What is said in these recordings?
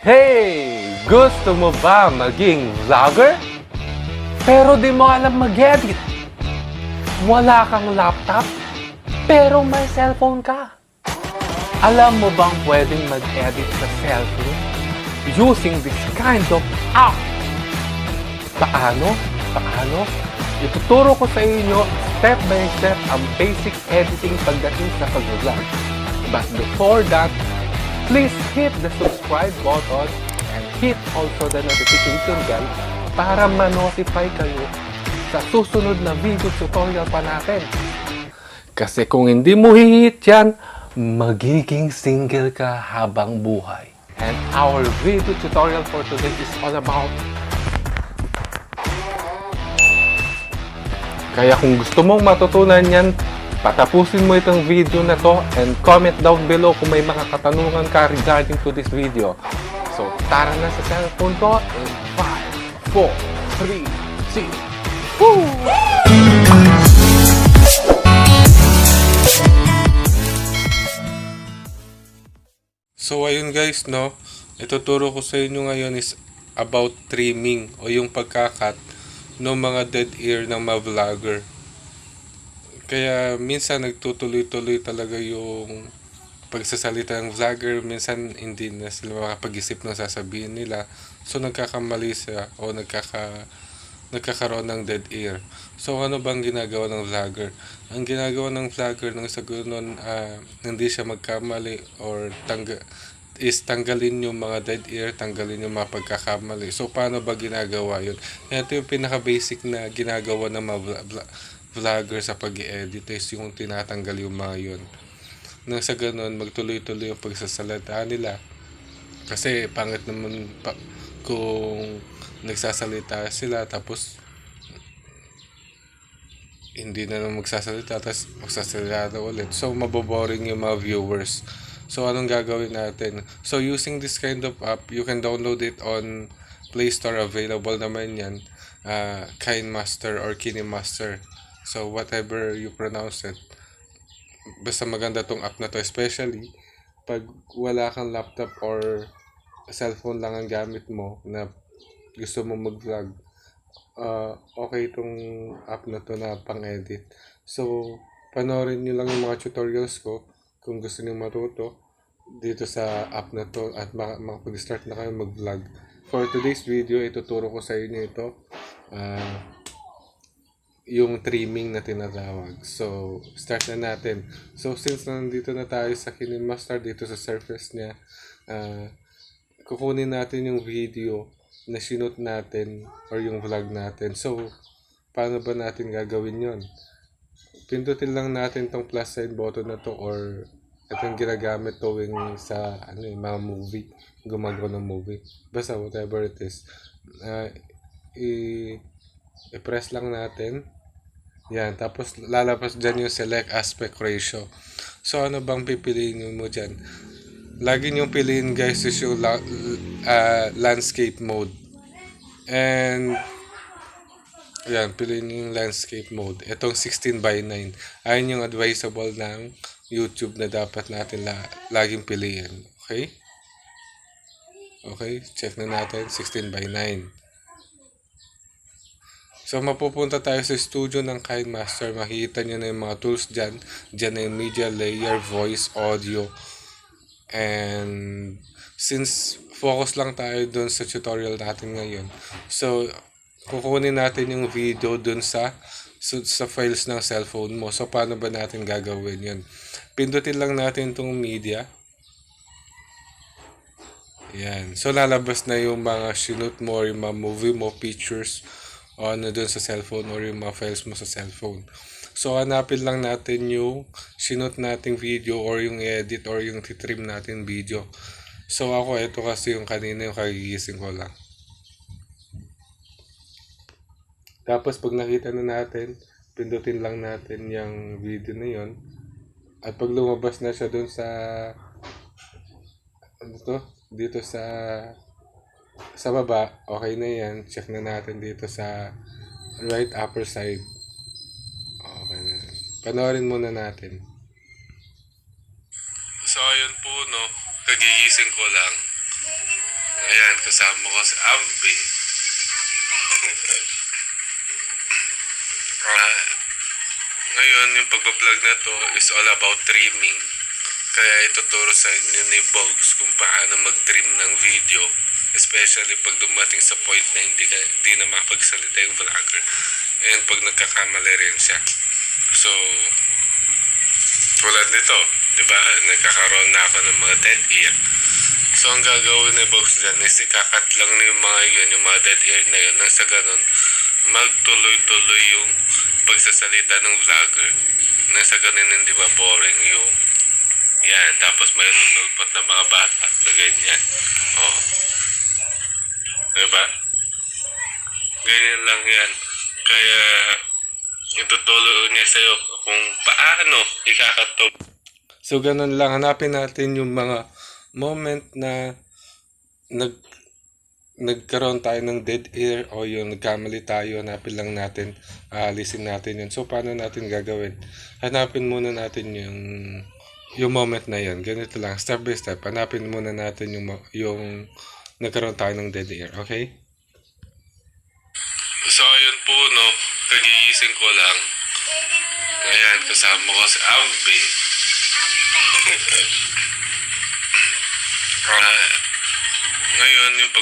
Hey! Gusto mo ba maging vlogger? Pero di mo alam mag-edit. Wala kang laptop, pero may cellphone ka. Alam mo bang pwedeng mag-edit sa cellphone using this kind of app? Paano? Ituturo ko sa inyo step by step ang basic editing pagdating sa pag-vlog. But before that, please hit the subscribe button and hit also the notification bell para ma-notify kayo sa susunod na video tutorial pa natin. Kasi kung hindi mo hihit yan, magiging single ka habang buhay. And our video tutorial for today is all about. Kaya kung gusto mong matutunan yan, patapusin mo itong video na to and comment down below kung may mga katanungan ka regarding to this video. So, tara na sa cellphone ko in 5, 4, 3, 2, woo! So, ayun guys, no? Ituturo ko sa inyo ngayon is about trimming o yung pagkakat ng mga dead ear ng mga vlogger. Kaya minsan nagtutuloy-tuloy talaga yung pagsasalita ng vlogger, minsan hindi na sila makapag-isip ng sasabihin nila. So nagkakamali siya o nagkakaroon ng dead ear. So ano bang ginagawa ng vlogger? Ang ginagawa ng vlogger nang sa ganoon, hindi siya magkamali or tanggalin yung mga dead ear, tanggalin yung mga pagkakamali. So paano ba ginagawa yun? Ito yung pinaka-basic na ginagawa ng mga vlogger sa pag-i-edit is yung tinatanggal yung mga yun. Nang sa ganun, magtuloy-tuloy yung pagsasalita nila. Kasi pangit naman kung nagsasalita sila tapos hindi na lang magsasalita tapos magsasalita na ulit. So maboboring yung mga viewers. So anong gagawin natin? So using this kind of app, you can download it on Play Store. Available naman yan. KineMaster or KineMaster. So, whatever you pronounce it. Basta maganda tong app na to. Especially, pag wala kang laptop or cellphone lang ang gamit mo na gusto mo mag-vlog, okay itong app na to na pang-edit. So, panoorin nyo lang yung mga tutorials ko kung gusto nyo matuto dito sa app na to at makapag-start na kayo mag-vlog. For today's video, ituturo ko sa inyo ito. Yung trimming na tinatawag. So, start na natin. So, since nandito na tayo sa KineMaster, dito sa surface niya, kukunin natin yung video na sinut natin or yung vlog natin. So, paano ba natin gagawin yon? Pindutin lang natin tong plus sign button na to or itong ginagamit tuwing sa mga movie, gumagawa ng movie. Basta whatever it is. I-press lang natin. Yan, tapos lalabas dyan yung select aspect ratio. So ano bang pipiliin mo dyan? Lagi nyo piliin guys is yung landscape mode. And yan, piliin yung landscape mode. Itong 16:9. Ayun yung advisable ng YouTube na dapat natin laging piliin. Okay? Okay, check na natin 16:9. So, mapupunta tayo sa studio ng KineMaster. Makikita nyo na yung mga tools dyan. Dyan na yung media layer, voice, audio. And since focus lang tayo dun sa tutorial natin ngayon. So, kukunin natin yung video dun sa files ng cellphone mo. So, paano ba natin gagawin yun? Pindutin lang natin itong media. Yan. So, lalabas na yung mga sinut mo or yung mga movie mo, pictures o ano dun sa cellphone or yung mga files mo sa cellphone. So, hanapin lang natin yung sinut nating video or yung edit or yung titrim natin video. So, ako, ito kasi yung kanina yung kagigising ko lang. Tapos, pag nakita na natin, pindutin lang natin yung video na yon. At pag lumabas na siya dun sa dito sa baba, okay na yan. Check na natin dito sa right upper side. Okay na. Panoorin muna natin. So, ayun po, no. Kagigising ko lang. Ayan, kasama ko si Ambi. Ngayon, yung pagbablog na to is all about trimming. Kaya ituturo sa inyo ni Bogs kung paano mag-trim ng video. Especially pag dumating sa point na hindi na makapagsalita yung vlogger. And pag nagkakamali rin siya. So, tulad nito, di ba? Nagkakaroon na ako ng mga dead ear. So, ang gagawin ni Bogs dyan is ikakat lang na yung mga yun, yung mga dead ear na yun. Nang sa ganun, magtuloy-tuloy yung pagsasalita ng vlogger. Nang sa ganun, hindi ba boring yung yan. Tapos may sulpot ng mga bata na ganyan. Oh. Diba? Ganyan lang yan. Kaya, ituturo niya sa'yo kung paano ikakatog. So, ganun lang. Hanapin natin yung mga moment na nagkaroon tayo ng dead air o yung nagkamali tayo, hanapin lang natin, alisin natin yun. So, paano natin gagawin? Hanapin muna natin yung moment na yun. Ganito lang, step by step. Hanapin muna natin yung nagkaroon tayo ng dead air. Okay? So, ayun po, no. Kagigising ko lang. Ayan, kasama ko si Ambi. Ngayon, yung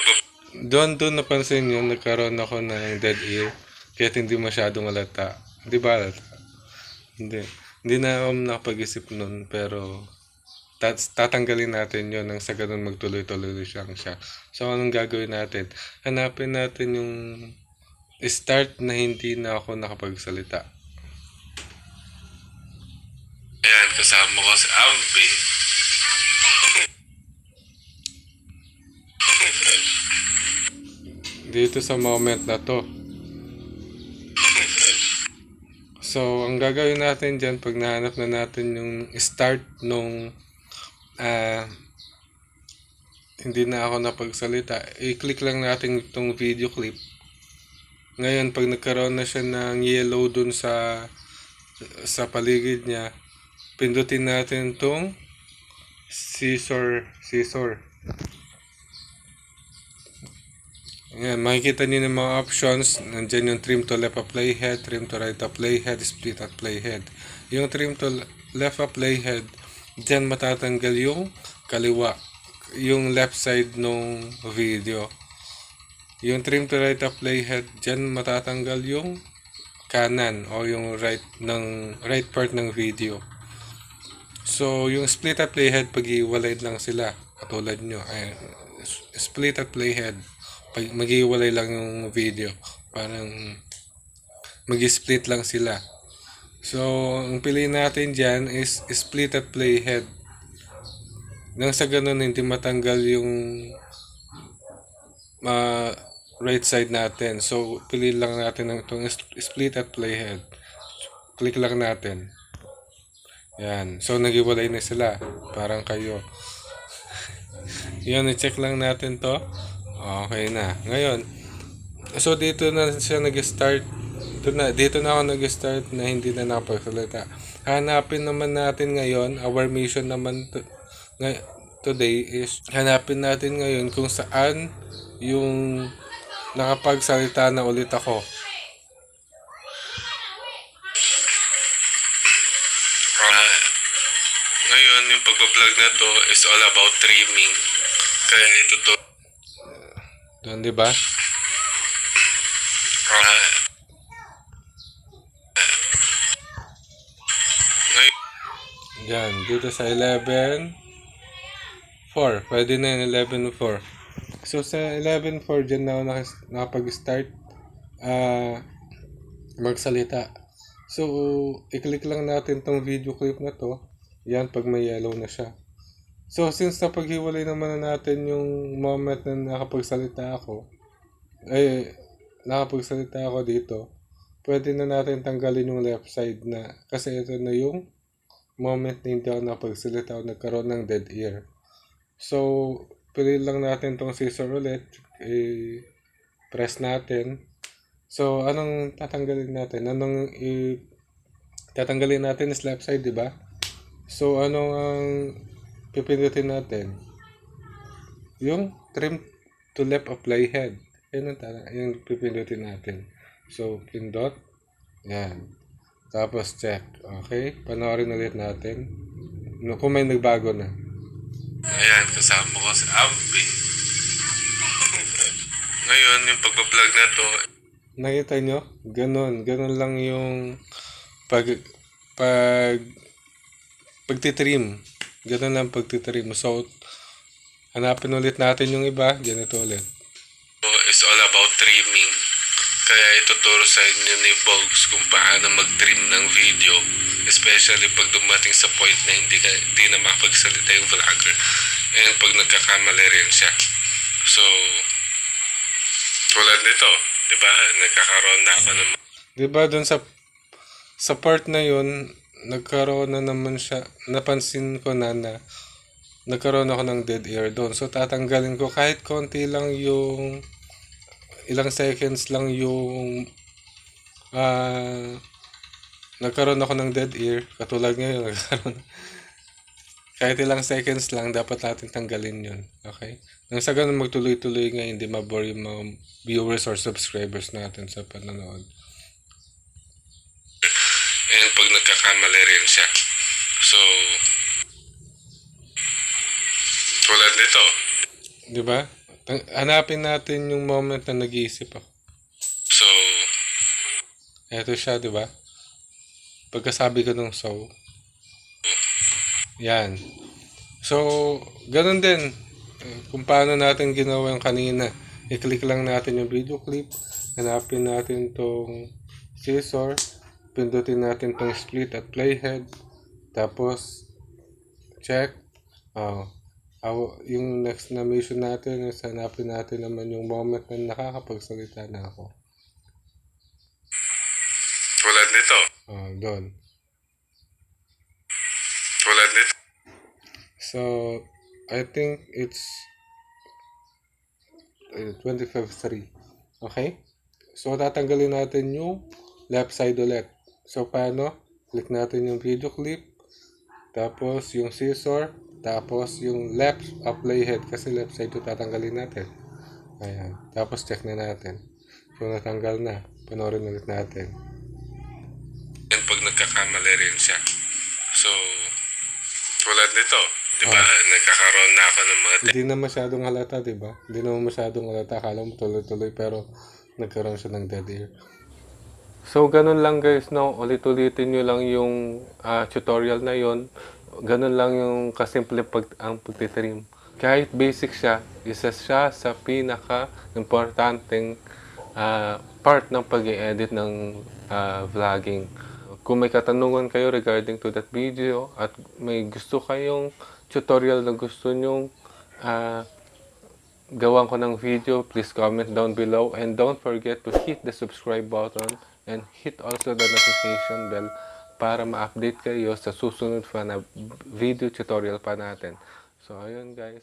doon napansin yun, nagkaroon ako ng dead ear. Kaya hindi masyadong halata. Hindi ba halata? Hindi. Hindi na ako nakapag-isip nun, pero tatanggalin natin yun nang sa ganun magtuloy-tuloy siya. So, anong gagawin natin? Hanapin natin yung start na hindi na ako nakapagsalita. Ayan, kasama ko si Ambi. Dito sa moment na to. So, ang gagawin natin dyan, pag nahanap na natin yung start nung hindi na ako napagsalita, i-click lang natin itong video clip. Ngayon, pag nagkaroon na siya ng yellow dun sa paligid niya, pindutin natin itong scissor. Ayan, makikita niyo ng mga options. Nandiyan yung trim to left of playhead, trim to right of playhead, split at playhead. Yung trim to left of playhead, dyan matatanggal yung kaliwa, yung left side ng video. Yung trim to right of playhead, dyan matatanggal yung kanan o yung right part ng video. So, yung split at playhead, pag-iwalay lang sila. Katulad nyo, split at playhead, mag-iwalay lang yung video. Parang mag-split lang sila. So, ang piliin natin dyan is split at playhead. Nang sa ganun, hindi matanggal yung right side natin. So, piliin lang natin itong split at playhead. Click lang natin. Yan. So, nag-iwalay na sila. Parang kayo. Yan, i-check lang natin to. Okay na. Ngayon, so dito na siya nag-start. Dito na ako nag-start na hindi na nakapagsalita. Hanapin naman natin ngayon, our mission naman today is hanapin natin ngayon kung saan yung nakapagsalita na ulit ako. Ngayon, yung pag-vlog na to is all about trimming. Kaya ito to. Doon, di ba? Yan, dito sa 11.4. Pwede na yung 11.4. So, sa 11.4, dyan na ako nakapag-start magsalita. So, i-click lang natin tong video clip na to. Yan, pag may yellow na siya. So, since napaghiwalay naman na natin yung moment na nakapagsalita ako dito, pwede na natin tanggalin yung left side na, kasi ito na yung moment na hindi ako nakapagsalita o nagkaroon ng dead ear. So, piliin lang natin tong scissor ulit, press natin. So, anong tatanggalin natin? Tatanggalin natin is left side, di ba? So, anong ang pipindutin natin? yung trim to left of playhead. Yan yung pipindutin natin. So, pindot. Yan. Tapos check. Okay? Panoorin ulit natin. Kung may nagbago na. Ayan, kasama ko si Abby. Ngayon, yung pagpa-vlog na to, nakita nyo? Ganun lang yung pagtitrim. Ganun lang pagtitrim. So, hanapin ulit natin yung iba. Ganito ulit. So, it's all about trimming. Kaya ituturo sa inyo ni Bogs kung paano mag-trim ng video. Especially pag dumating sa point na hindi na makapagsalita yung vlogger. And pag nagkakamali rin siya. So, tulad nito, di ba? Nagkakaroon na ako ng... Di ba dun sa part na yun, nagkaroon na naman siya, napansin ko na nagkaroon ako ng dead air doon. So, tatanggalin ko kahit konti lang yung, ilang seconds lang yung, nagkaroon ako ng dead air. Katulad ngayon, nagkaroon. Kahit ilang seconds lang, dapat natin tanggalin yun. Okay? Nang sa ganun magtuloy-tuloy nga, hindi mabore yung mga viewers or subscribers natin sa panonood. And pag nagkakamali rin siya. So, tulad nito. Di ba? Hanapin natin yung moment na nag-iisip ako. So, eto siya, di ba? Pagkasabi ko ng so, yan. So, ganun din. Kung paano natin ginawa yung kanina. I-click lang natin yung video clip. Hanapin natin tong scissor. Pindutin natin tong split at playhead. Tapos, check. Yung next na mission natin is hanapin natin naman yung moment na nakakapagsalita na ako. Tulad nito. Doon. Tulad nito. So, I think it's 25.3. Okay? So, tatanggalin natin yung left side ulit. So, paano? Click natin yung video clip. Tapos, yung scissor. Tapos, yung left of playhead. Kasi left side ito tatanggalin natin. Ayan. Tapos, check na natin. So, natanggal na. Panoorin ulit natin. And pag nagkakamali rin siya. So, tulad nito. Diba? Nagkakaroon na ako ng mga... Hindi na masyadong halata, diba? Hindi naman masyadong halata. Akala mo tuloy-tuloy pero nagkaroon siya ng dead air. So, ganun lang guys, no? Ulit-ulitin nyo lang yung tutorial na yon. Ganun lang yung kasimple ang pagtitrim. Kahit basic siya, isa siya sa pinaka-importanting part ng pag-i-edit ng vlogging. Kung may katanungan kayo regarding to that video at may gusto kayong tutorial na gusto nyong gawan ko ng video, please comment down below and don't forget to hit the subscribe button and hit also the notification bell para ma-update kayo sa susunod pa na video tutorial pa natin. So ayun guys.